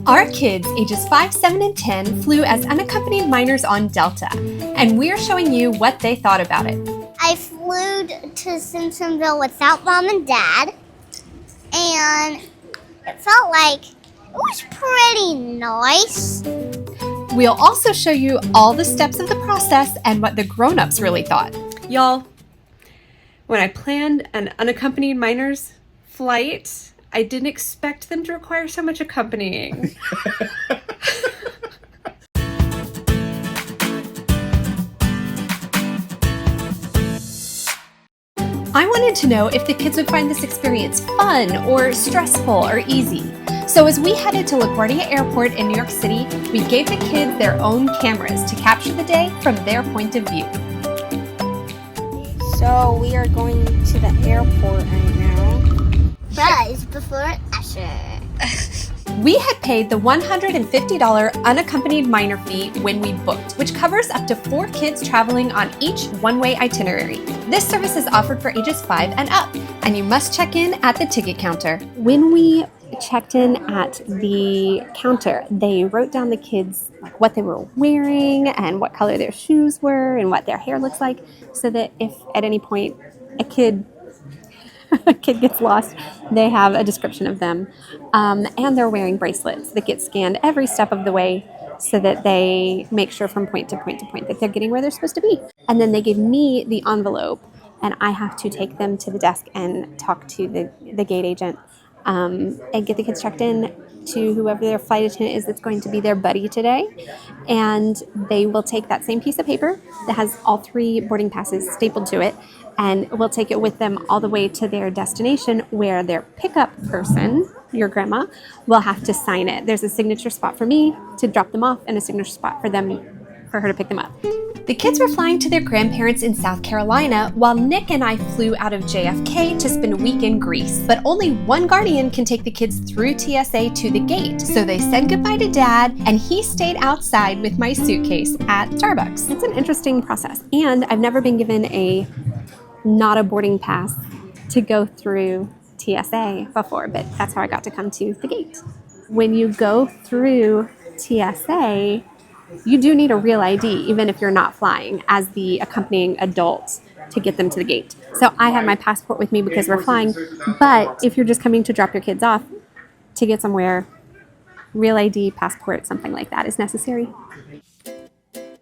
Our kids, ages 5, 7, and 10, flew as unaccompanied minors on Delta, and we're showing you what they thought about it. I flew to Simpsonville without Mom and Dad, and it felt like it was pretty nice. We'll also show you all the steps of the process and what the grown-ups really thought. Y'all, when I planned an unaccompanied minors flight, I didn't expect them to require so much accompanying. I wanted to know if the kids would find this experience fun or stressful or easy. So as we headed to LaGuardia Airport in New York City, we gave the kids their own cameras to capture the day from their point of view. So we are going to the airport right now. Buzz before Usher. We had paid the $150 unaccompanied minor fee when we booked, which covers up to 4 kids traveling on each one-way itinerary. This service is offered for ages 5 and up, and you must check in at the ticket counter. When we checked in at the counter, they wrote down the kids like what they were wearing and what color their shoes were and what their hair looks like, so that if at any point a kid gets lost, they have a description of them. And they're wearing bracelets that get scanned every step of the way so that they make sure from point to point to point that they're getting where they're supposed to be. And then they give me the envelope, and I have to take them to the desk and talk to the gate agent and get the kids checked in to whoever their flight attendant is that's going to be their buddy today. And they will take that same piece of paper that has all 3 boarding passes stapled to it, and we'll take it with them all the way to their destination, where their pickup person, your grandma, will have to sign it. There's a signature spot for me to drop them off and a signature spot for her to pick them up. The kids were flying to their grandparents in South Carolina, while Nick and I flew out of JFK to spend a week in Greece. But only one guardian can take the kids through TSA to the gate. So they said goodbye to Dad, and he stayed outside with my suitcase at Starbucks. It's an interesting process, and I've never been given not a boarding pass to go through TSA before, but that's how I got to come to the gate. When you go through TSA, you do need a real ID, even if you're not flying, as the accompanying adult to get them to the gate. So I have my passport with me because we're flying, but if you're just coming to drop your kids off to get somewhere, real ID, passport, something like that is necessary.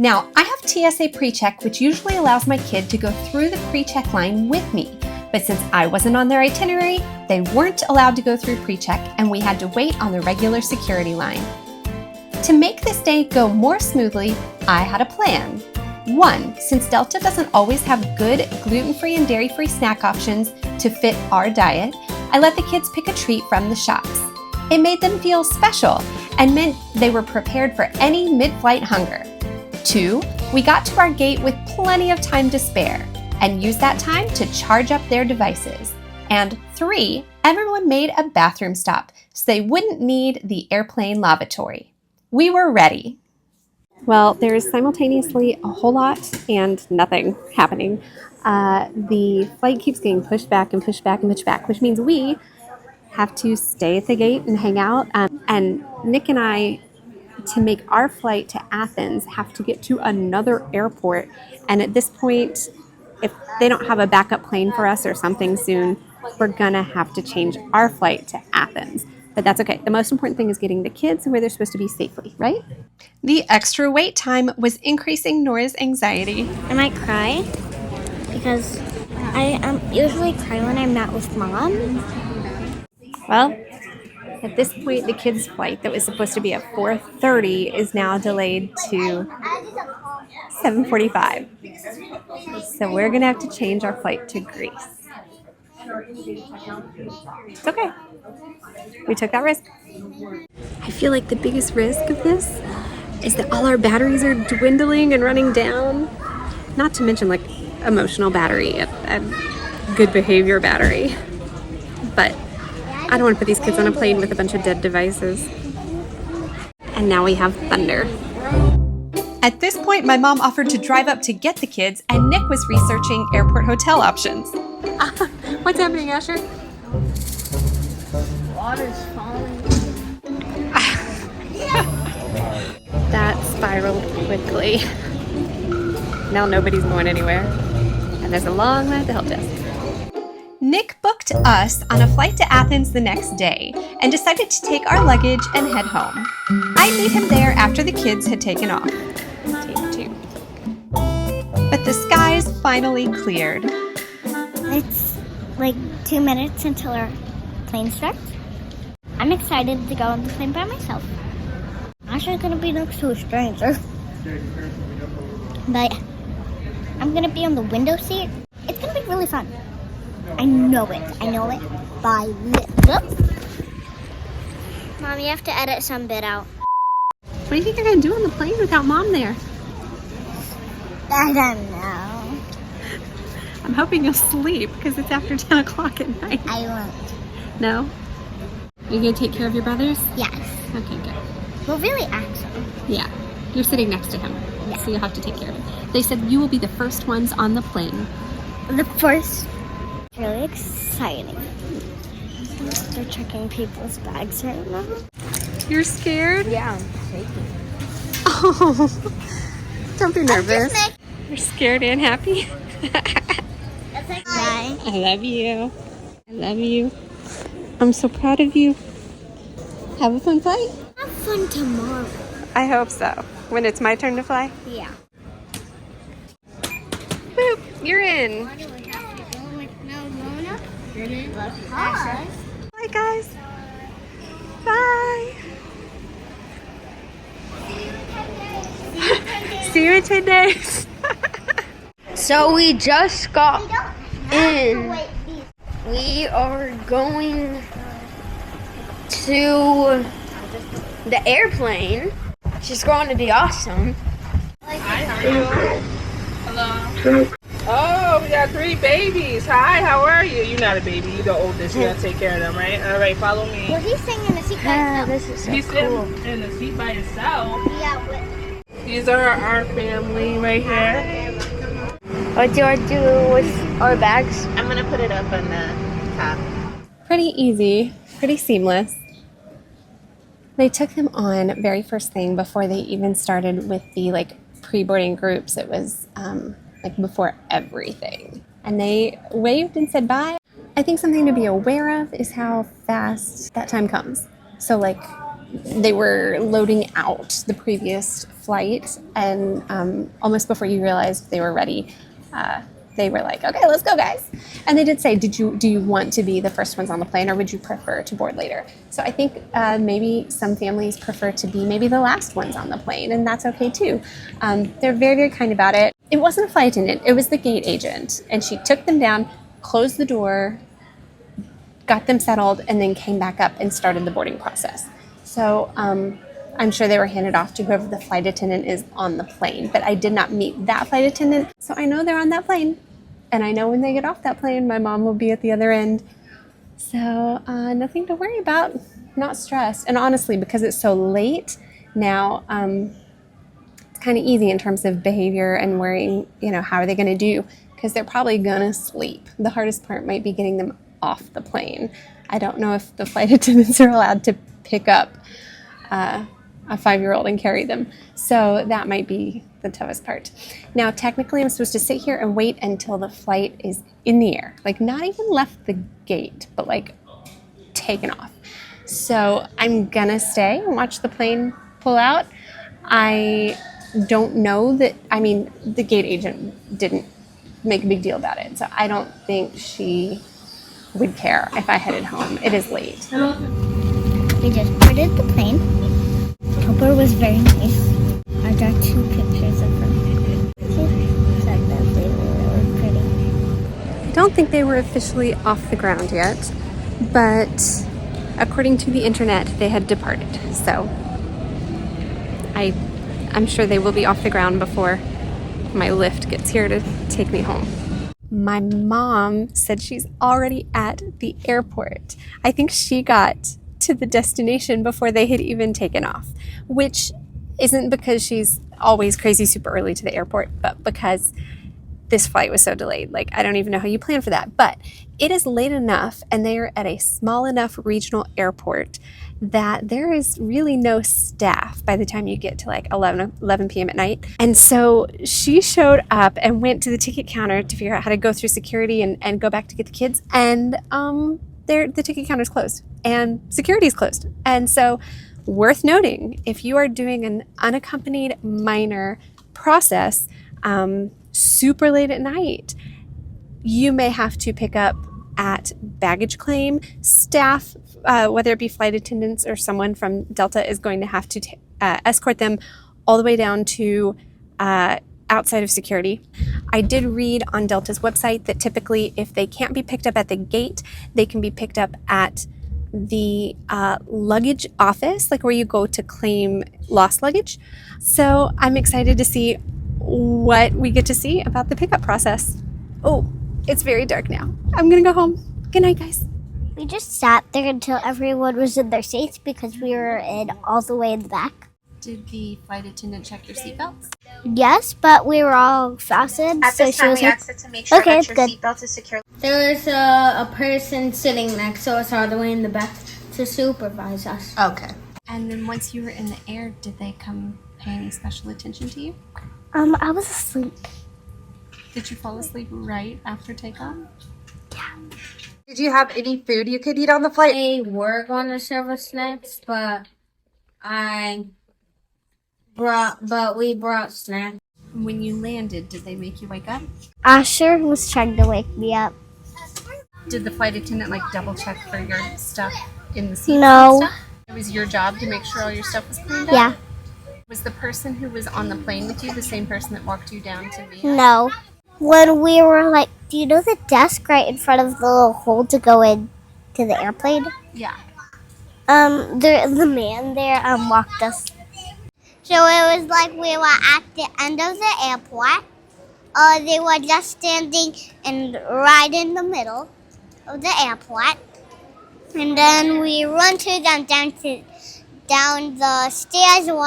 Now, I have TSA PreCheck, which usually allows my kid to go through the PreCheck line with me. But since I wasn't on their itinerary, they weren't allowed to go through PreCheck, and we had to wait on the regular security line. To make this day go more smoothly, I had a plan. 1, since Delta doesn't always have good gluten-free and dairy-free snack options to fit our diet, I let the kids pick a treat from the shops. It made them feel special and meant they were prepared for any mid-flight hunger. 2, we got to our gate with plenty of time to spare and used that time to charge up their devices. And 3, everyone made a bathroom stop so they wouldn't need the airplane lavatory. We were ready. Well, there's simultaneously a whole lot and nothing happening. The flight keeps getting pushed back and pushed back and pushed back, which means we have to stay at the gate and hang out. And Nick and I, to make our flight to Athens, have to get to another airport. And at this point, if they don't have a backup plane for us or something soon, we're gonna have to change our flight to Athens. But that's okay. The most important thing is getting the kids where they're supposed to be safely, right? The extra wait time was increasing Nora's anxiety. I might cry because I usually cry when I'm not with Mom. Well, at this point, the kids' flight that was supposed to be at 4:30 is now delayed to 7:45. So we're gonna have to change our flight to Greece. It's okay. We took that risk. I feel like the biggest risk of this is that all our batteries are dwindling and running down. Not to mention like emotional battery, a good behavior battery. But I don't want to put these kids on a plane with a bunch of dead devices. And now we have thunder. At this point, my mom offered to drive up to get the kids, and Nick was researching airport hotel options. What's happening, Asher? Water's falling. spiraled quickly. Now nobody's going anywhere. And there's a long line at the help desk. Nick booked us on a flight to Athens the next day and decided to take our luggage and head home. I'd meet him there after the kids had taken off. Take two. But the skies finally cleared. It's like 2 minutes until our plane starts. I'm excited to go on the plane by myself. I'm actually going to be next to a stranger. But I'm going to be on the window seat. It's going to be really fun. I know it. I know it by little. Mom, you have to edit some bit out. What do you think you're going to do on the plane without Mom there? I don't know. I'm hoping you'll sleep because it's after 10 o'clock at night. I won't. No? You're going to take care of your brothers? Yes. Okay, good. Well, really, actually. Yeah. You're sitting next to him, so you'll have to take care of him. They said you will be the first ones on the plane. The first. Really exciting. They're checking people's bags right now. You're scared? Yeah, I'm shaking. Oh, don't be nervous. You're scared and happy? Bye. I love you. I love you. I'm so proud of you. Have a fun flight. Have fun tomorrow. I hope so. When it's my turn to fly? Yeah. Boop, you're in. Bye, guys. Bye. See you in 10 days. So we just got in. We are going to the airplane. She's going to be awesome. Hello. Oh, we got 3 babies. Hi, how are you? You're not a baby. You're the oldest. You gotta take care of them, right? All right, follow me. Well, he's sitting in the seat by himself. This is so He's cool. sitting in the seat by himself. Yeah, These are our family right here. What do I do with our bags? I'm gonna put it up on the top. Pretty easy, pretty seamless. They took them on very first thing before they even started with the pre-boarding groups. It was before everything. And they waved and said bye. I think something to be aware of is how fast that time comes. So they were loading out the previous flight and almost before you realized they were ready, they were like, okay, let's go, guys. And they did say, do you want to be the first ones on the plane or would you prefer to board later? So I think maybe some families prefer to be maybe the last ones on the plane, and that's okay too. They're very, very kind about it. It wasn't a flight attendant, it was the gate agent. And she took them down, closed the door, got them settled, and then came back up and started the boarding process. So I'm sure they were handed off to whoever the flight attendant is on the plane, but I did not meet that flight attendant. So I know they're on that plane. And I know when they get off that plane, my mom will be at the other end. So nothing to worry about, not stressed. And honestly, because it's so late now, it's kind of easy in terms of behavior and worrying, how are they going to do? Because they're probably going to sleep. The hardest part might be getting them off the plane. I don't know if the flight attendants are allowed to pick up a 5-year-old and carry them. So that might be the toughest part. Now, technically, I'm supposed to sit here and wait until the flight is in the air. Not even left the gate, but taken off. So I'm gonna stay and watch the plane pull out. I don't know that, the gate agent didn't make a big deal about it. So I don't think she would care if I headed home. It is late. We just boarded the plane. Topper was very nice. I got 2 pictures of them. She said that they were really pretty. I don't think they were officially off the ground yet, but according to the internet, they had departed. So I'm sure they will be off the ground before my Lyft gets here to take me home. My mom said she's already at the airport. I think she got to the destination before they had even taken off, which isn't because she's always crazy super early to the airport, but because this flight was so delayed. Like, I don't even know how you plan for that. But it is late enough, and they are at a small enough regional airport that there is really no staff by the time you get to like 11 p.m. at night. And so she showed up and went to the ticket counter to figure out how to go through security and go back to get the kids. And the ticket counter is closed and security is closed. And so, worth noting, if you are doing an unaccompanied minor process super late at night, you may have to pick up at baggage claim. Staff, whether it be flight attendants or someone from Delta, is going to have to escort them all the way down to outside of security. I did read on Delta's website that typically if they can't be picked up at the gate, they can be picked up at the luggage office, like where you go to claim lost luggage. So I'm excited to see what we get to see about the pickup process. Oh, it's very dark now. I'm gonna go home. Good night, guys. We just sat there until everyone was in their seats because we were in all the way in the back. Did the flight attendant check your seatbelts? Yes, but we were all fastened. At this time, we asked it to make sure that your seatbelt is secure. There was a person sitting next to us all the way in the back to supervise us. Okay. And then once you were in the air, did they come pay any special attention to you? I was asleep. Did you fall asleep right after takeoff? Did you have any food you could eat on the flight? They were going to serve us snacks, but we brought snacks. When you landed, did they make you wake up? Asher was trying to wake me up. Did the flight attendant like double check for your stuff in the seat? No. It was your job to make sure all your stuff was cleaned up? Yeah. Was the person who was on the plane with you the same person that walked you down to me? No. When we were like, do you know the desk right in front of the little hole to go in to the airplane? Yeah. The man there walked us. So it was like we were at the end of the airport. They were just standing right in the middle of the airport. And then we run to them down the stairs or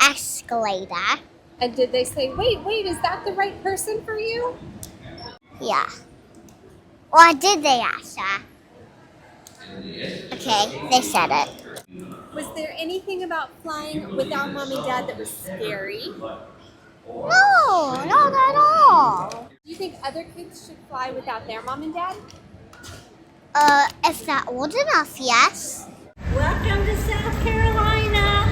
escalator. And did they say, wait, is that the right person for you? Yeah. Or did they ask her? Okay, they said it. Was there anything about flying without mom and dad that was scary? No, not at all. Do you think other kids should fly without their mom and dad? If they're old enough, yes. Welcome to South Carolina.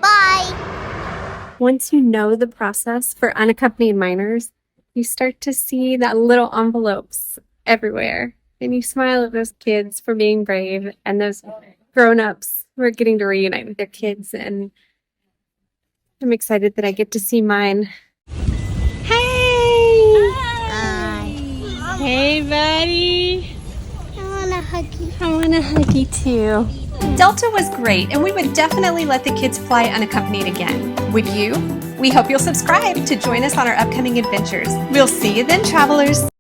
Bye. Once you know the process for unaccompanied minors, you start to see that little envelopes everywhere. And you smile at those kids for being brave and those grown-ups who are getting to reunite with their kids. And I'm excited that I get to see mine. Hey! Hi. Hey, buddy. I want a huggy. I want a huggy too. Delta was great, and we would definitely let the kids fly unaccompanied again. Would you? We hope you'll subscribe to join us on our upcoming adventures. We'll see you then, travelers.